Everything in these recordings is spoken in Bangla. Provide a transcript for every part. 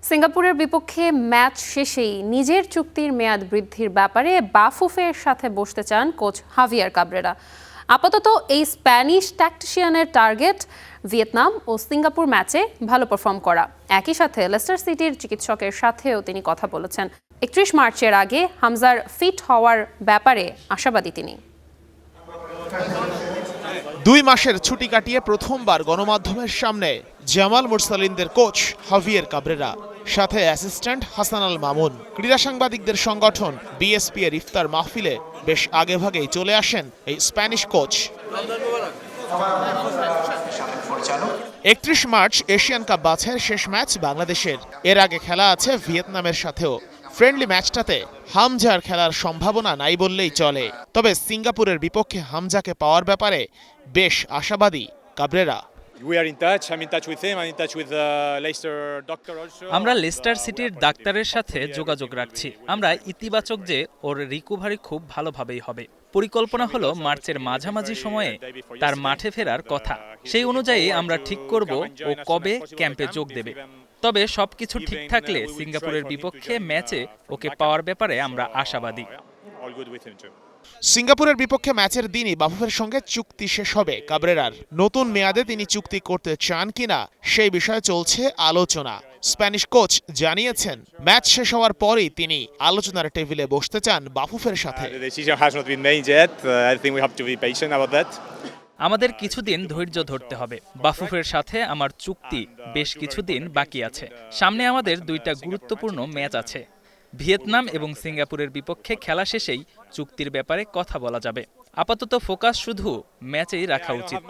সিঙ্গাপুরের বিপক্ষে ম্যাচ শেষেই নিজের চুক্তির মেয়াদ বৃদ্ধির ব্যাপারে বাফুফের সাথে বসতে চান কোচ হাভিয়ার কাবরেরা। আপাতত এই স্প্যানিশ ট্যাকটিশিয়ানের টার্গেট ভিয়েতনাম ও সিঙ্গাপুর ম্যাচে ভালো পারফর্ম করা। একই সাথে লেস্টার সিটির চিকিৎসকের সাথেও তিনি কথা বলেছেন। 31 মার্চের আগে হামজার ফিট হওয়ার ব্যাপারে আশাবাদী তিনি। 2 মাসের ছুটি কাটিয়ে প্রথমবার গণমাধ্যমের সামনে জামাল মুরসালিনদের কোচ হাভিয়ের কাবরেরা, সাথে অ্যাসিস্ট্যান্ট হাসান আল মামুন। ক্রীড়া সাংবাদিকদের সংগঠন বিএসপি এর ইফতার মাহফিলে বেশ আগেভাগেই চলে আসেন এই Spanish coach. 31 March Asian cup বাছাইয়ের শেষ ম্যাচ বাংলাদেশের। এর আগে খেলা আছে ভিয়েতনামের সাথেও। ফ্রেন্ডলি ম্যাচটাতে হামজার খেলার সম্ভাবনা নাই বললেই চলে। তবে সিঙ্গাপুরের বিপক্ষে হামজাকে পাওয়ার ব্যাপারে বেশ আশাবাদী কাবরেরা। আমরা লেস্টার সিটির ডাক্তারের সাথে যোগাযোগ রাখছি। আমরা ইতিবাচক যে ওর রিকভারি খুব ভালোভাবেই হবে। পরিকল্পনা হলো মার্চের মাঝামাঝি সময়ে তার মাঠে ফেরার কথা। সেই অনুযায়ী আমরা ঠিক করব ও কবে ক্যাম্পে যোগ দেবে। তবে সবকিছু ঠিক থাকলে সিঙ্গাপুরের বিপক্ষে ম্যাচে ওকে পাওয়ার ব্যাপারে আমরা আশাবাদী। সিঙ্গাপুরের বিপক্ষে ম্যাচের দিনই বাফুফের সঙ্গে চুক্তি শেষ হবে কাবরেরার। নতুন মেয়াদে তিনি চুক্তি করতে চান কিনা সেই বিষয়ে চলছে আলোচনা। স্প্যানিশ কোচ জানিয়েছেন, ম্যাচ শেষ হওয়ার পরেই তিনি আলোচনার টেবিলে বসতে চান বাফুফের সাথে। আমাদের কিছুদিন ধৈর্য ধরতে হবে। বাফুফের সাথে আমার চুক্তি বেশ কিছুদিন বাকি আছে। সামনে আমাদের 2টা গুরুত্বপূর্ণ ম্যাচ আছে। ভিয়েতনাম এবং সিঙ্গাপুরের বিপক্ষে খেলা শেষেই চুক্তির ব্যাপারে কথা বলা যাবে। আপাতত ফোকাস শুধু ম্যাচেই রাখা উচিত।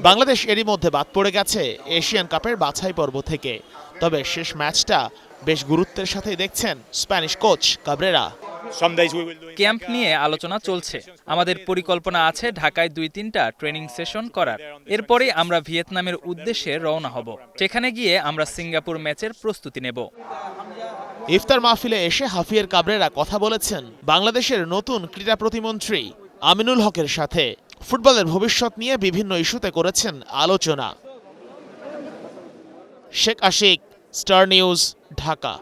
বাংলাদেশ এরই মধ্যে বাদ পড়ে গেছে এশিয়ান কাপের বাছাই পর্ব থেকে। তবে শেষ ম্যাচটা বেশ গুরুত্বের সাথেই দেখছেন স্প্যানিশ কোচ কাবরেরা। ক্যাম্প নিয়ে আলোচনা চলছে। আমাদের পরিকল্পনা আছে ঢাকায় 2-3টা ট্রেনিং সেশন করার। এরপরে আমরা ভিয়েতনামের উদ্দেশ্যে রওনা হব। সেখানে গিয়ে আমরা সিঙ্গাপুর ম্যাচের প্রস্তুতি নেব। ইফতার মাহফিলে এসে হাভিয়ের কাবরেরা কথা বলেছেন বাংলাদেশের নতুন ক্রীড়া প্রতিমন্ত্রী আমিনুল হকের সাথে। ফুটবলের ভবিষ্যৎ নিয়ে বিভিন্ন ইস্যুতে করেছেন আলোচনা। Sheikh Ashik, Star News, Dhaka.